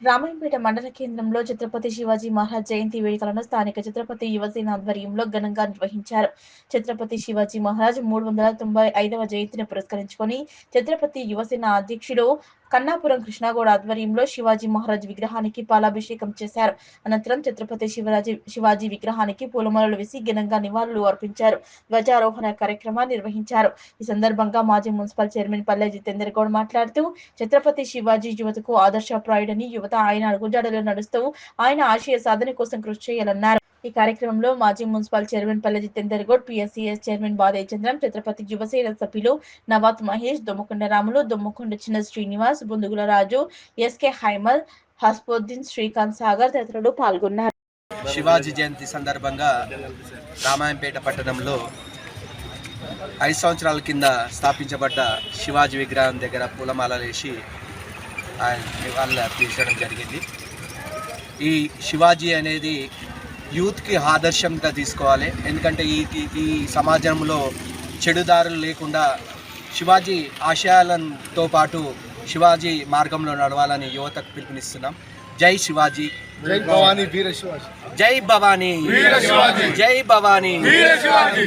రామాయంపేట మండల కేంద్రంలో ఛత్రపతి శివాజీ మహారాజ్ జయంతి వేడుకలను స్థానిక ఛత్రపతి యువసేన ఆధ్వర్యంలో ఘనంగా నిర్వహించారు. ఛత్రపతి శివాజీ మహారాజ్ 395వ జయంతిని పురస్కరించుకొని ఛత్రపతి యువసేన అధ్యక్షుడు కన్నాపురం కృష్ణగౌడ ఆధ్వర్యంలో శివాజీ మహారాజ్ విగ్రహానికి పాలాభిషేకం చేశారు. అనంతరం ఛత్రపతి శివాజీ విగ్రహానికి పూలమాలలు వేసి ఘనంగా నివాళులు అర్పించారు. ధ్వజారోహణ కార్యక్రమాన్ని నిర్వహించారు. ఈ సందర్భంగా మాజీ మున్సిపల్ చైర్మన్ పల్లె జితేందర్ గౌడ్ మాట్లాడుతూ ఛత్రపతి శివాజీ యువతకు ఆదర్శప్రాయుడని, యువత ఆయన అడుగుజాడలో నడుస్తూ ఆయన ఆశయ సాధన కోసం కృషి చేయాలన్నారు. ఈ కార్యక్రమంలో మాజీ మున్సిపల్ చైర్మన్ పల్లె జితేందర్ గౌడ్, పిఎస్సిఎస్ చైర్మన్ బాదయ్య చంద్రం, ఛత్రపతి యువసేన సభ్యులు నవాత్ మహేష్, దొమ్మకొండ రాములు, దొమ్మకొండ చిన్న శ్రీనివాస్, బుందుగుల రాజు, ఎస్కే హైమల్, హస్బుద్దీన్, శ్రీకాంత్ సాగర్ తదితరులు పాల్గొన్నారు. శివాజీ జయంతి సందర్భంగా రామాయంపేట పట్టణంలో 5 సంవత్సరాల కింద స్థాపించబడ్డ శివాజీ విగ్రహం దగ్గర పూలమాలలు వేసి ఆయన నివాళులు అర్పించడం జరిగింది. ఈ శివాజీ అనేది యూత్కి ఆదర్శంగా తీసుకోవాలి. ఎందుకంటే ఈ సమాజంలో చెడుదారులు లేకుండా శివాజీ ఆశయాలతో పాటు శివాజీ మార్గంలో నడవాలని యువతకు పిలుపునిస్తున్నాం. జై శివాజీ, జై భవానీ వీర శివాజీ, జై భవానీ వీర శివాజీ, జై భవానీ వీర శివాజీ.